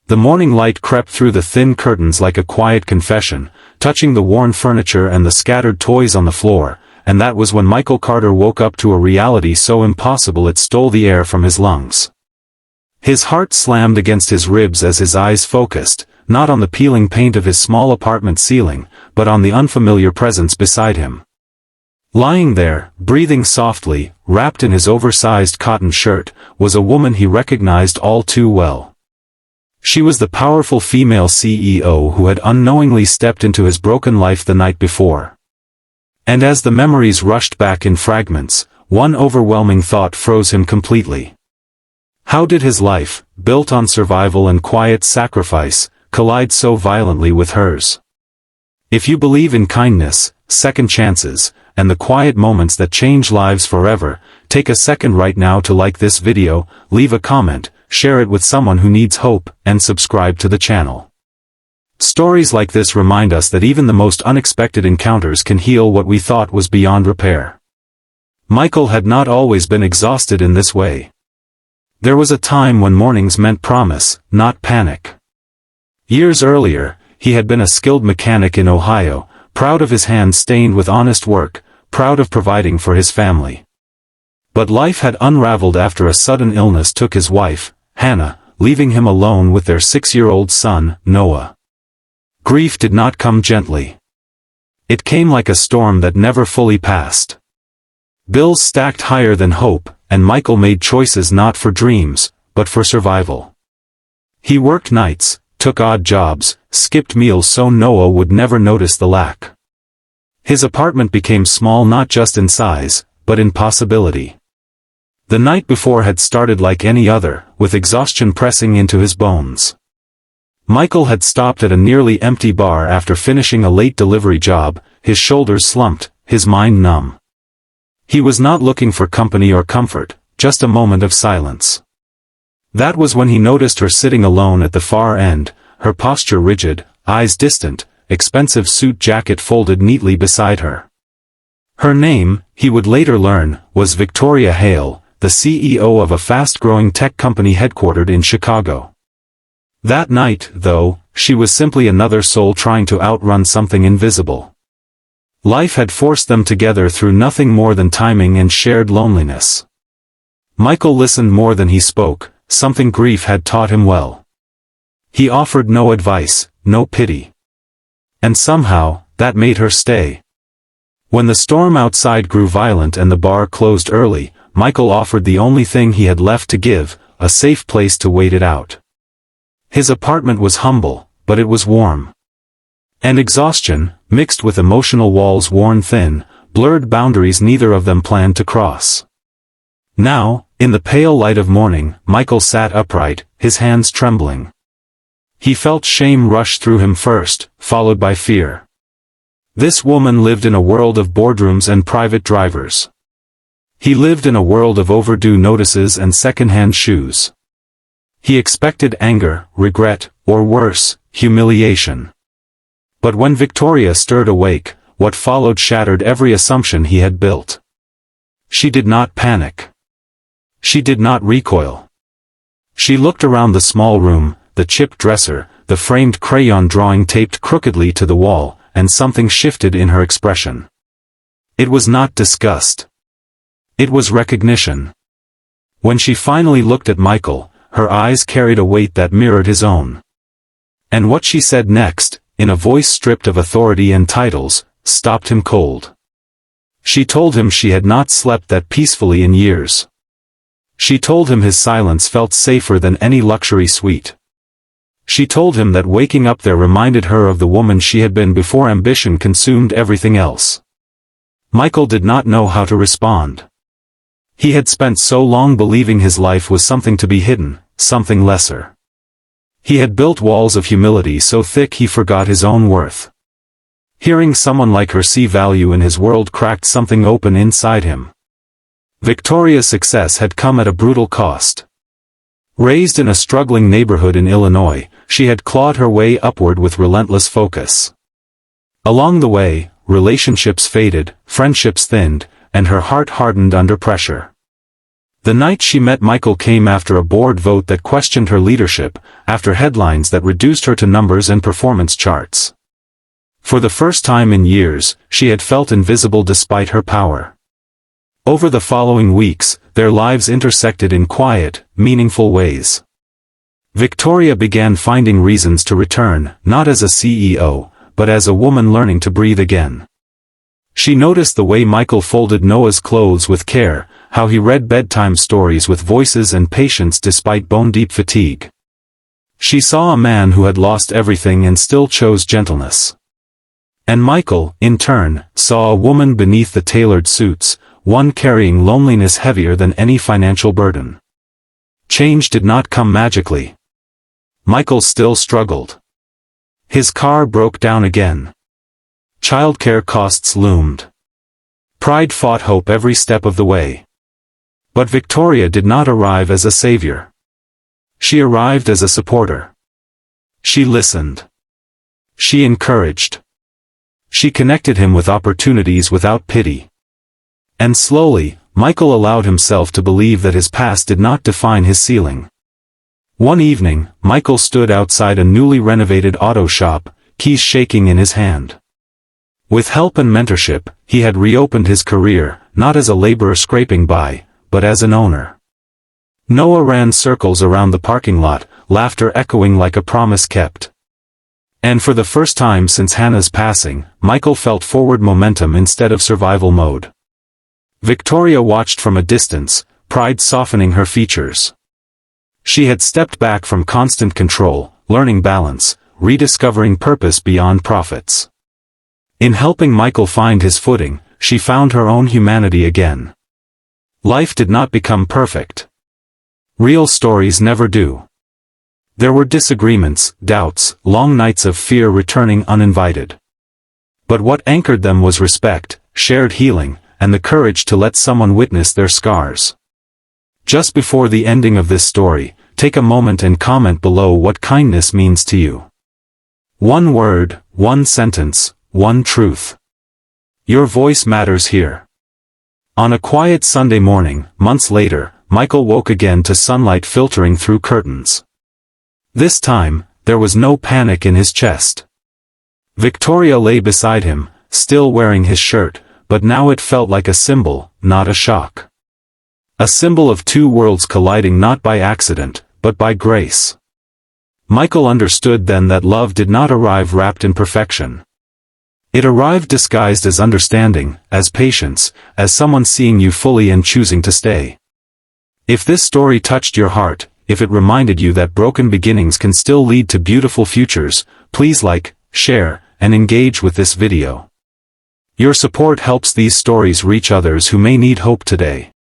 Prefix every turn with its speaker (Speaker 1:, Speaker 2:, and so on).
Speaker 1: The morning light crept through the thin curtains like a quiet confession, touching the worn furniture and the scattered toys on the floor, and that was when Michael Carter woke up to a reality so impossible it stole the air from his lungs. His heart slammed against his ribs as his eyes focused, not on the peeling paint of his small apartment ceiling, but on the unfamiliar presence beside him. Lying there, breathing softly, wrapped in his oversized cotton shirt, was a woman he recognized all too well. She was the powerful female CEO who had unknowingly stepped into his broken life the night before. And as the memories rushed back in fragments, one overwhelming thought froze him completely. How did his life, built on survival and quiet sacrifice, collide so violently with hers? If you believe in kindness, second chances, and the quiet moments that change lives forever, take a second right now to like this video, leave a comment, share it with someone who needs hope, and subscribe to the channel. Stories like this remind us that even the most unexpected encounters can heal what we thought was beyond repair. Michael had not always been exhausted in this way. There was a time when mornings meant promise, not panic. Years earlier, he had been a skilled mechanic in Ohio, proud of his hands stained with honest work, proud of providing for his family. But life had unraveled after a sudden illness took his wife, Hannah, leaving him alone with their 6-year-old son, Noah. Grief did not come gently. It came like a storm that never fully passed. Bills stacked higher than hope, and Michael made choices not for dreams, but for survival. He worked nights, took odd jobs, skipped meals so Noah would never notice the lack. His apartment became small not just in size, but in possibility. The night before had started like any other, with exhaustion pressing into his bones. Michael had stopped at a nearly empty bar after finishing a late delivery job, his shoulders slumped, his mind numb. He was not looking for company or comfort, just a moment of silence. That was when he noticed her sitting alone at the far end, her posture rigid, eyes distant, expensive suit jacket folded neatly beside her. Her name, he would later learn, was Victoria Hale, the CEO of a fast-growing tech company headquartered in Chicago. That night, though, she was simply another soul trying to outrun something invisible. Life had forced them together through nothing more than timing and shared loneliness. Michael listened more than he spoke, something grief had taught him well. He offered no advice, no pity. And somehow, that made her stay. When the storm outside grew violent and the bar closed early, Michael offered the only thing he had left to give, a safe place to wait it out. His apartment was humble, but it was warm. And exhaustion, mixed with emotional walls worn thin, blurred boundaries neither of them planned to cross. Now, in the pale light of morning, Michael sat upright, his hands trembling. He felt shame rush through him first, followed by fear. This woman lived in a world of boardrooms and private drivers. He lived in a world of overdue notices and second-hand shoes. He expected anger, regret, or worse, humiliation. But when Victoria stirred awake, what followed shattered every assumption he had built. She did not panic. She did not recoil. She looked around the small room, the chipped dresser, the framed crayon drawing taped crookedly to the wall, and something shifted in her expression. It was not disgust. It was recognition. When she finally looked at Michael, her eyes carried a weight that mirrored his own. And what she said next, in a voice stripped of authority and titles, stopped him cold. She told him she had not slept that peacefully in years. She told him his silence felt safer than any luxury suite. She told him that waking up there reminded her of the woman she had been before ambition consumed everything else. Michael did not know how to respond. He had spent so long believing his life was something to be hidden, something lesser. He had built walls of humility so thick he forgot his own worth. Hearing someone like her see value in his world cracked something open inside him. Victoria's success had come at a brutal cost. Raised in a struggling neighborhood in Illinois, she had clawed her way upward with relentless focus. Along the way, relationships faded, friendships thinned, and her heart hardened under pressure. The night she met Michael came after a board vote that questioned her leadership, after headlines that reduced her to numbers and performance charts. For the first time in years, she had felt invisible despite her power. Over the following weeks, their lives intersected in quiet, meaningful ways. Victoria began finding reasons to return, not as a CEO, but as a woman learning to breathe again. She noticed the way Michael folded Noah's clothes with care, how he read bedtime stories with voices and patience despite bone-deep fatigue. She saw a man who had lost everything and still chose gentleness. And Michael, in turn, saw a woman beneath the tailored suits, one carrying loneliness heavier than any financial burden. Change did not come magically. Michael still struggled. His car broke down again. Childcare costs loomed. Pride fought hope every step of the way. But Victoria did not arrive as a savior. She arrived as a supporter. She listened. She encouraged. She connected him with opportunities without pity. And slowly, Michael allowed himself to believe that his past did not define his ceiling. One evening, Michael stood outside a newly renovated auto shop, keys shaking in his hand. With help and mentorship, he had reopened his career, not as a laborer scraping by, but as an owner. Noah ran circles around the parking lot, laughter echoing like a promise kept. And for the first time since Hannah's passing, Michael felt forward momentum instead of survival mode. Victoria watched from a distance, pride softening her features. She had stepped back from constant control, learning balance, rediscovering purpose beyond profits. In helping Michael find his footing, she found her own humanity again. Life did not become perfect. Real stories never do. There were disagreements, doubts, long nights of fear returning uninvited. But what anchored them was respect, shared healing, and the courage to let someone witness their scars. Just before the ending of this story, take a moment and comment below what kindness means to you. One word, one sentence, one truth. Your voice matters here. On a quiet Sunday morning, months later, Michael woke again to sunlight filtering through curtains. This time, there was no panic in his chest. Victoria lay beside him, still wearing his shirt, but now it felt like a symbol, not a shock. A symbol of two worlds colliding not by accident, but by grace. Michael understood then that love did not arrive wrapped in perfection. It arrived disguised as understanding, as patience, as someone seeing you fully and choosing to stay. If this story touched your heart, if it reminded you that broken beginnings can still lead to beautiful futures, please like, share, and engage with this video. Your support helps these stories reach others who may need hope today.